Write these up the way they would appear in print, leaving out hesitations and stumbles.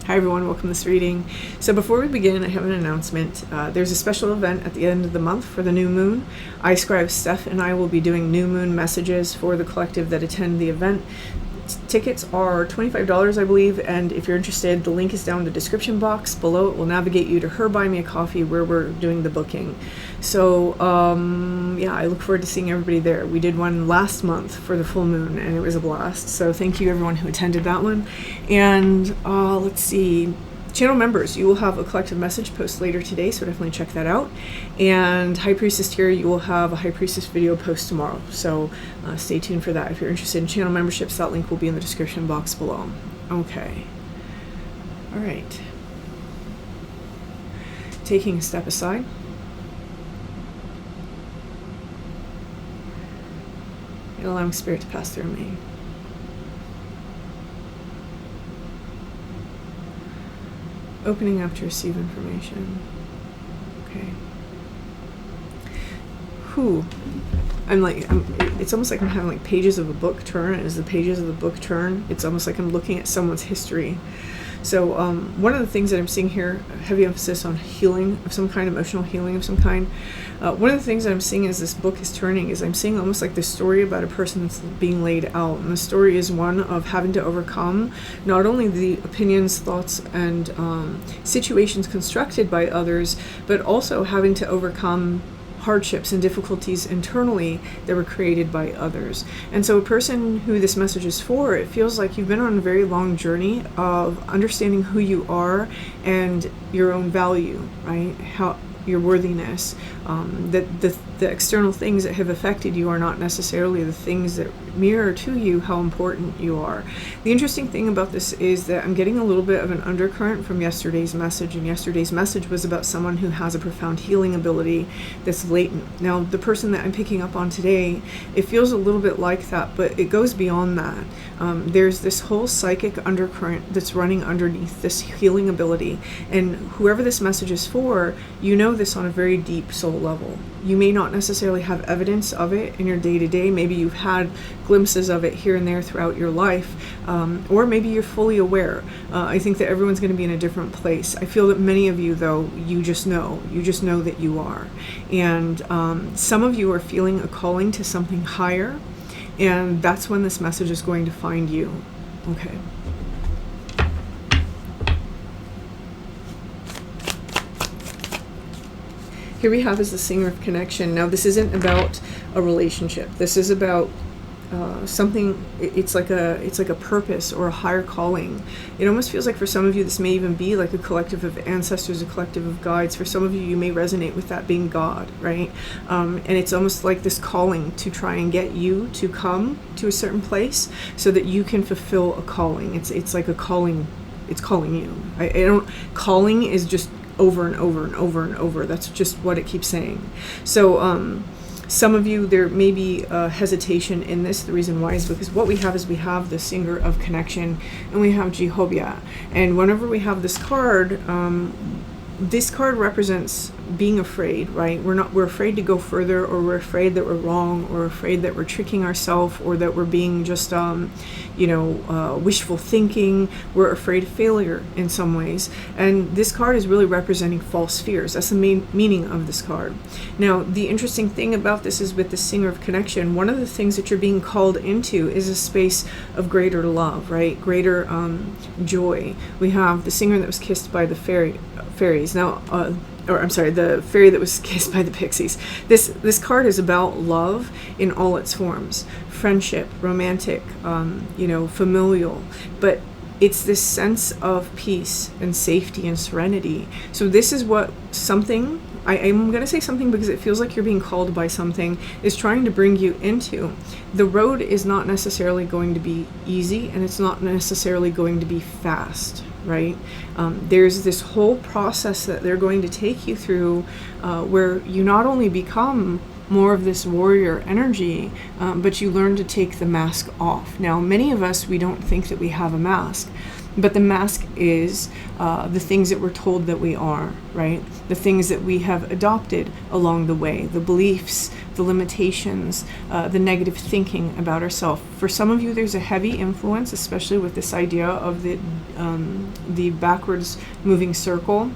Hi everyone, welcome to this reading. So before we begin, I have an announcement. There's a special event at the end of the month for the new moon. I, Scribe Steph, and I will be doing new moon messages for the collective that attend the event. Tickets are $25, I believe, and if you're interested, the link is down in the description box below. It will navigate you to her Buy Me a Coffee where we're doing the booking. So, yeah, I look forward to seeing everybody there. We did one last month for the full moon, and it was a blast. So thank you everyone who attended that one. And let's see. Channel members, you will have a collective message post later today, so definitely check that out. And High Priestess Tier, you will have a High Priestess video post tomorrow, so stay tuned for that. If you're interested in channel memberships, that link will be in the description box below. Okay. All right. Taking a step aside. And allowing Spirit to pass through me. Opening up to receive information. Okay. It's almost like I'm having like pages of a book turn. As the pages of the book turn, it's almost like I'm looking at someone's history. So one of the things that I'm seeing here, heavy emphasis on healing of some kind, emotional healing of some kind. One of the things that I'm seeing as this book is turning is I'm seeing almost like this story about a person that's being laid out. And the story is one of having to overcome not only the opinions, thoughts, and situations constructed by others, but also having to overcome hardships and difficulties internally that were created by others. And so a person who this message is for, it feels like you've been on a very long journey of understanding who you are and your own value, right? How your worthiness, that the external things that have affected you are not necessarily the things that mirror to you how important you are. The interesting thing about this is that I'm getting a little bit of an undercurrent from yesterday's message, and yesterday's message was about someone who has a profound healing ability that's latent. Now, the person that I'm picking up on today, it feels a little bit like that, but it goes beyond that. There's this whole psychic undercurrent that's running underneath this healing ability, and whoever this message is for, you know this on a very deep soul level. You may not necessarily have evidence of it in your day-to-day. Maybe you've had glimpses of it here and there throughout your life, or maybe you're fully aware. I think that everyone's going to be in a different place. I feel that many of you, though, you just know that you are. And some of you are feeling a calling to something higher, and that's when this message is going to find you. Okay. Here we have is the Singer of Connection. Now, this isn't about a relationship. This is about something. It's like a purpose or a higher calling. It almost feels like for some of you this may even be like a collective of ancestors, a collective of guides. For some of you may resonate with that being God, right? And it's almost like this calling to try and get you to come to a certain place so that you can fulfill a calling. It's like a calling. It's calling you. Calling is just over and over and over and over. That's just what it keeps saying. So some of you, there may be hesitation in this. The reason why is because what we have is we have the Singer of Connection and we have Jehovah. And whenever we have this card represents being afraid, right? We're afraid to go further, or we're afraid that we're wrong, or afraid that we're tricking ourselves, or that we're being just wishful thinking. We're afraid of failure in some ways, and this card is really representing false fears. That's the main meaning of this card. Now, the interesting thing about this is with the Singer of Connection, one of the things that you're being called into is a space of greater love, right? Greater joy. We have the singer that was kissed by the fairies. Now, the fairy that was kissed by the pixies. This card is about love in all its forms. Friendship, romantic, familial. But it's this sense of peace and safety and serenity. So this is what something, I'm going to say something because it feels like you're being called by something, is trying to bring you into. The road is not necessarily going to be easy, and it's not necessarily going to be fast, right? There's this whole process that they're going to take you through where you not only become more of this warrior energy, but you learn to take the mask off. Now, many of us, we don't think that we have a mask. But the mask is the things that we're told that we are, right? The things that we have adopted along the way, the beliefs, the limitations, the negative thinking about ourselves. For some of you, there's a heavy influence, especially with this idea of the backwards moving circle,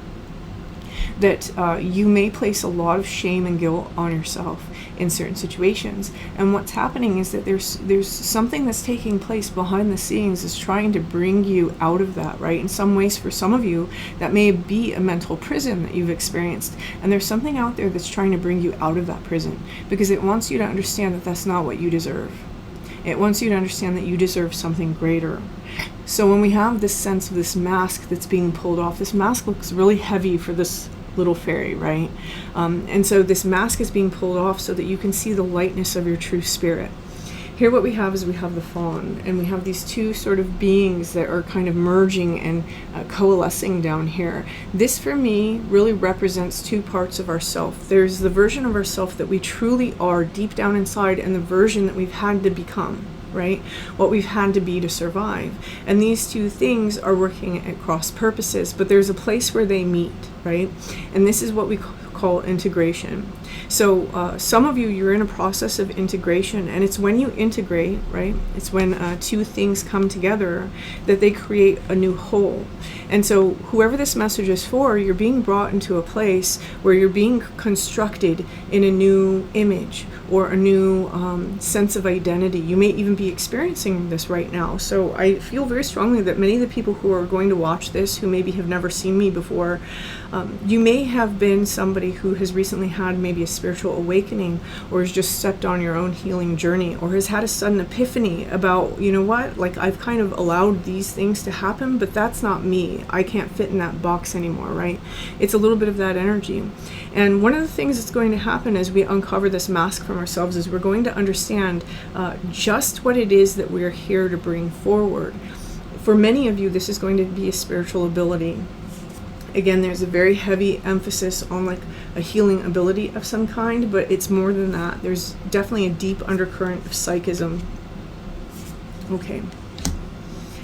that you may place a lot of shame and guilt on yourself in certain situations. And what's happening is that there's something that's taking place behind the scenes is trying to bring you out of that, right? In some ways, for some of you, that may be a mental prison that you've experienced. And there's something out there that's trying to bring you out of that prison because it wants you to understand that that's not what you deserve. It wants you to understand that you deserve something greater. So when we have this sense of this mask that's being pulled off, this mask looks really heavy for this little fairy, right? And so this mask is being pulled off so that you can see the lightness of your true spirit. Here what we have is we have the fawn, and we have these two sort of beings that are kind of merging and coalescing down here. This for me really represents two parts of ourself. There's the version of ourself that we truly are deep down inside, and the version that we've had to become, right? What we've had to be to survive. And these two things are working at cross purposes, but there's a place where they meet, right? And this is what we call integration. So some of you, you're in a process of integration, and it's when you integrate, right? It's when two things come together that they create a new whole. And so whoever this message is for, you're being brought into a place where you're being constructed in a new image or a new sense of identity. You may even be experiencing this right now. So I feel very strongly that many of the people who are going to watch this, who maybe have never seen me before, you may have been somebody who has recently had maybe a spiritual awakening, or has just stepped on your own healing journey, or has had a sudden epiphany about, you know what, like I've kind of allowed these things to happen, but that's not me. I can't fit in that box anymore, right? It's a little bit of that energy. And one of the things that's going to happen as we uncover this mask from ourselves is we're going to understand just what it is that we're here to bring forward. For many of you, this is going to be a spiritual ability. Again, there's a very heavy emphasis on like a healing ability of some kind, but it's more than that. There's definitely a deep undercurrent of psychism. Okay.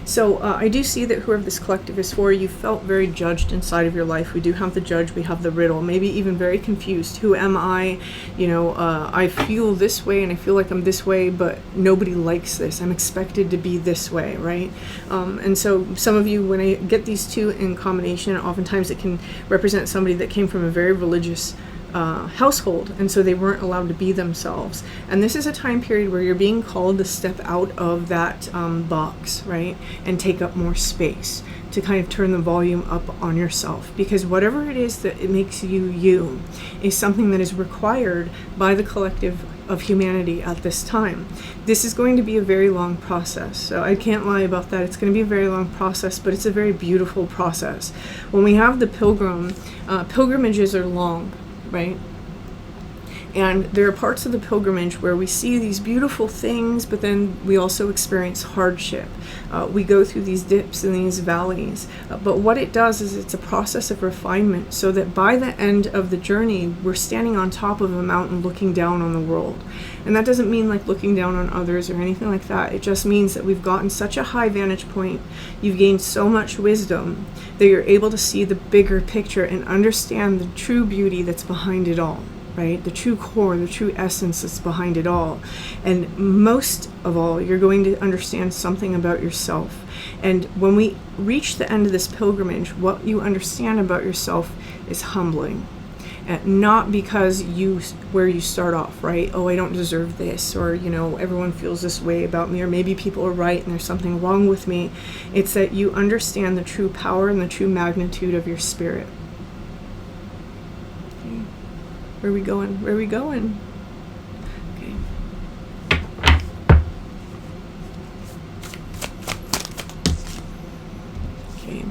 So I do see that whoever this collective is for, you felt very judged inside of your life. We do have the judge, we have the riddle, maybe even very confused. Who am I? You know, I feel this way and I feel like I'm this way, but nobody likes this. I'm expected to be this way, right? And so some of you, when I get these two in combination, oftentimes it can represent somebody that came from a very religious household, and so they weren't allowed to be themselves. And this is a time period where you're being called to step out of that box, right, and take up more space, to kind of turn the volume up on yourself, because whatever it is that it makes you you is something that is required by the collective of humanity at this time. This is going to be a very long process, so I can't lie about that. It's going to be a very long process, but it's a very beautiful process. When we have the pilgrimages are long, right? And there are parts of the pilgrimage where we see these beautiful things, but then we also experience hardship. We go through these dips and these valleys. But what it does is it's a process of refinement, so that by the end of the journey, we're standing on top of a mountain looking down on the world. And that doesn't mean like looking down on others or anything like that. It just means that we've gotten such a high vantage point, you've gained so much wisdom, that you're able to see the bigger picture and understand the true beauty that's behind it all. Right? The true core, the true essence that's behind it all. And most of all, you're going to understand something about yourself. And when we reach the end of this pilgrimage, what you understand about yourself is humbling. Not because where you start off, right? Oh, I don't deserve this, or, you know, everyone feels this way about me, or maybe people are right and there's something wrong with me. It's that you understand the true power and the true magnitude of your spirit. Where are we going? Where are we going? Okay. Okay.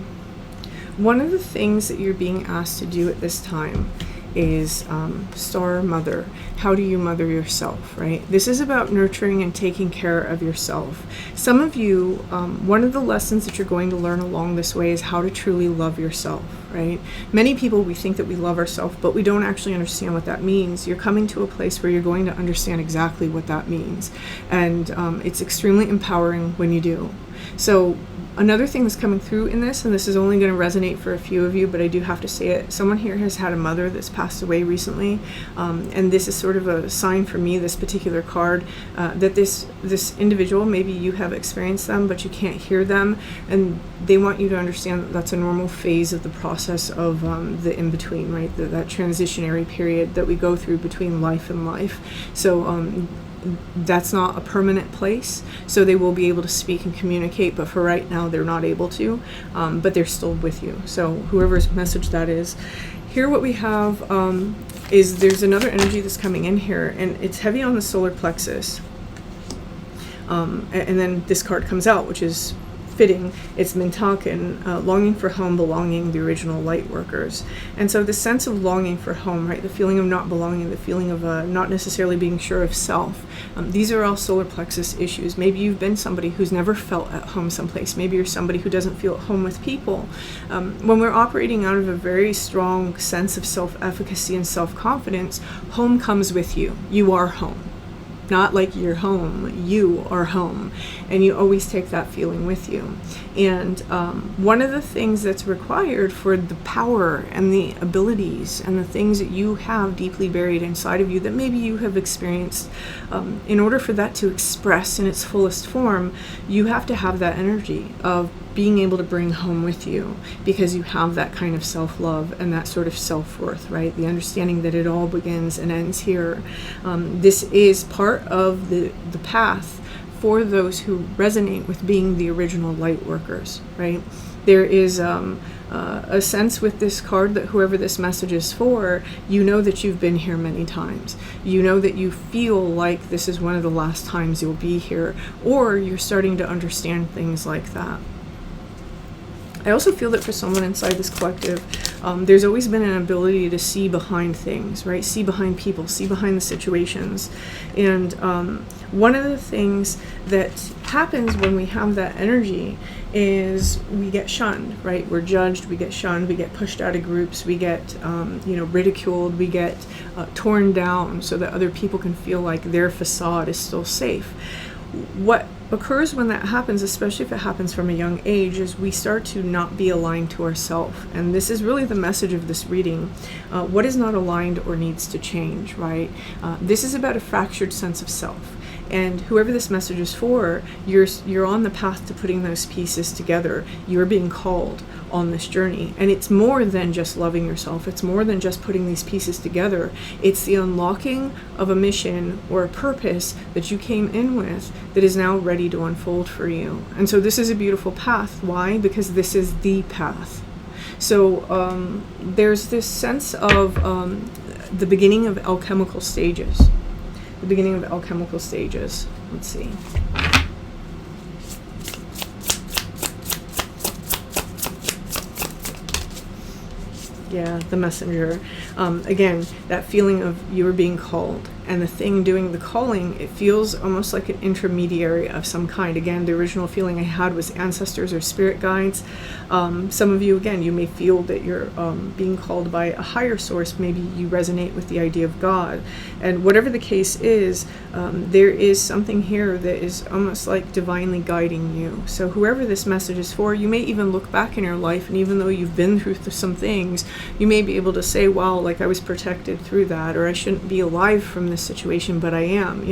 One of the things that you're being asked to do at this time is star mother. How do you mother yourself, right? This is about nurturing and taking care of yourself. Some of you, one of the lessons that you're going to learn along this way is how to truly love yourself, right? Many people, we think that we love ourselves, but we don't actually understand what that means. You're coming to a place where you're going to understand exactly what that means. And it's extremely empowering when you do. So another thing that's coming through in this, and this is only going to resonate for a few of you, but I do have to say it, someone here has had a mother that's passed away recently, and this is sort of a sign for me, this particular card, that this individual, maybe you have experienced them, but you can't hear them, and they want you to understand that that's a normal phase of the process of the in-between, right? That transitionary period that we go through between life and life. So that's not a permanent place, so they will be able to speak and communicate, but for right now they're not able to, but they're still with you. So whoever's message that is. Here what we have is there's another energy that's coming in here, and it's heavy on the solar plexus, and then this card comes out, which is fitting. It's Mintaken, longing for home, belonging, the original light workers. And so the sense of longing for home, right, the feeling of not belonging, the feeling of not necessarily being sure of self, these are all solar plexus issues. Maybe you've been somebody who's never felt at home someplace. Maybe you're somebody who doesn't feel at home with people. When we're operating out of a very strong sense of self-efficacy and self-confidence, home comes with you. You are home. Not like you're home, you are home, and you always take that feeling with you. And one of the things that's required for the power and the abilities and the things that you have deeply buried inside of you that maybe you have experienced, in order for that to express in its fullest form, you have to have that energy of being able to bring home with you, because you have that kind of self-love and that sort of self-worth, right? The understanding that it all begins and ends here. This is part of the path for those who resonate with being the original light workers, right? There is a sense with this card that whoever this message is for, you know that you've been here many times. You know that you feel like this is one of the last times you'll be here, or you're starting to understand things like that. I also feel that for someone inside this collective, there's always been an ability to see behind things, right? See behind people, see behind the situations. And one of the things that happens when we have that energy is we get shunned, right? We're judged, we get shunned, we get pushed out of groups, we get ridiculed, we get torn down so that other people can feel like their facade is still safe. What occurs when that happens, especially if it happens from a young age, is we start to not be aligned to ourselves. And this is really the message of this reading. What is not aligned or needs to change, right? This is about a fractured sense of self. And whoever this message is for, you're on the path to putting those pieces together. You're being called on this journey. And it's more than just loving yourself. It's more than just putting these pieces together. It's the unlocking of a mission or a purpose that you came in with that is now ready to unfold for you. And so this is a beautiful path. Why? Because this is the path. So there's this sense of the beginning of alchemical stages. The beginning of alchemical stages. Let's see. Yeah, the messenger. Again, that feeling of you are being called, and the thing doing the calling, it feels almost like an intermediary of some kind. Again, the original feeling I had was ancestors or spirit guides. Some of you, again, you may feel that you're being called by a higher source. Maybe you resonate with the idea of God. And whatever the case is, there is something here that is almost like divinely guiding you. So whoever this message is for, you may even look back in your life, and even though you've been through some things, you may be able to say, wow, like I was protected through that, or I shouldn't be alive from this situation, but I am,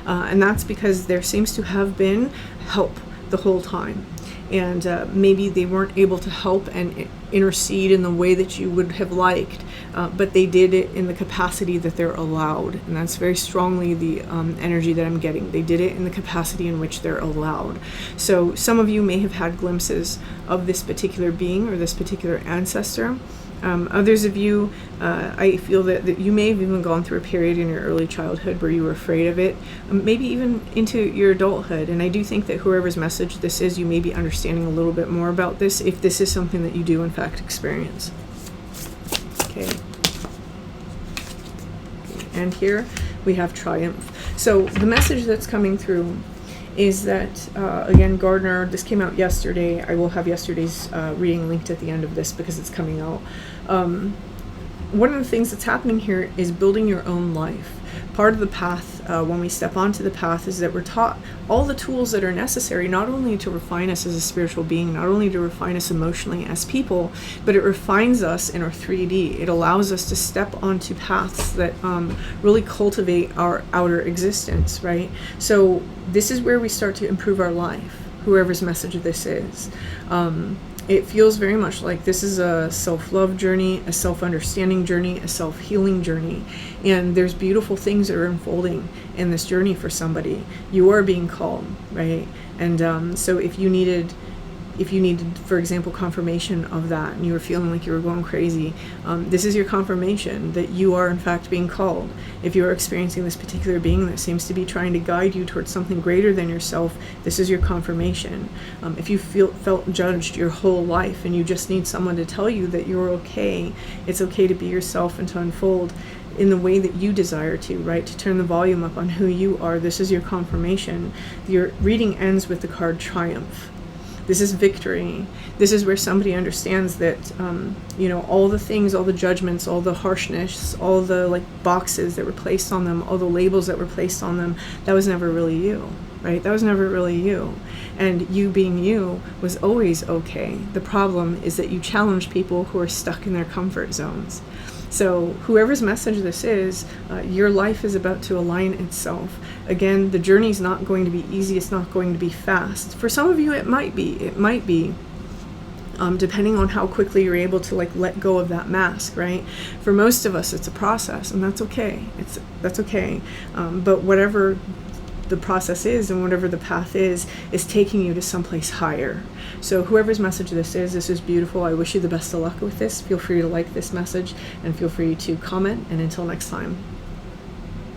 and that's because there seems to have been help the whole time. And maybe they weren't able to help and intercede in the way that you would have liked, but they did it in the capacity that they're allowed. And that's very strongly the energy that I'm getting. They did it in the capacity in which they're allowed. So some of you may have had glimpses of this particular being or this particular ancestor. Others of you, I feel that you may have even gone through a period in your early childhood where you were afraid of it, maybe even into your adulthood. And I do think that whoever's message this is, you may be understanding a little bit more about this if this is something that you do in fact experience. Okay. And here we have triumph. So the message that's coming through is that, again, Gardner, this came out yesterday. I will have yesterday's reading linked at the end of this because it's coming out. One of the things that's happening here is building your own life, part of the path, when we step onto the path, is that we're taught all the tools that are necessary, not only to refine us as a spiritual being, not only to refine us emotionally as people, but it refines us in our 3D. It allows us to step onto paths that really cultivate our outer existence, right? So this is where we start to improve our life, whoever's message this is. It feels very much like this is a self-love journey, a self-understanding journey, a self-healing journey. And there's beautiful things that are unfolding in this journey for somebody. You are being called, right? And so if you needed, for example, confirmation of that, and you were feeling like you were going crazy, this is your confirmation that you are in fact being called. If you are experiencing this particular being that seems to be trying to guide you towards something greater than yourself, this is your confirmation. If you felt judged your whole life and you just need someone to tell you that you're okay, it's okay to be yourself and to unfold in the way that you desire to, right? To turn the volume up on who you are, this is your confirmation. Your reading ends with the card Triumph. This is victory. This is where somebody understands that, all the things, all the judgments, all the harshness, all the boxes that were placed on them, all the labels that were placed on them, that was never really you, right? That was never really you. And you being you was always okay. The problem is that you challenge people who are stuck in their comfort zones. So whoever's message this is, your life is about to align itself. Again, the journey's not going to be easy. It's not going to be fast. For some of you, it might be. It might be, depending on how quickly you're able to let go of that mask, right? For most of us, it's a process, and that's okay. That's okay. But whatever the process is and whatever the path is taking you to someplace higher. So whoever's message this is beautiful. I wish you the best of luck with this. Feel free to like this message and feel free to comment. And until next time.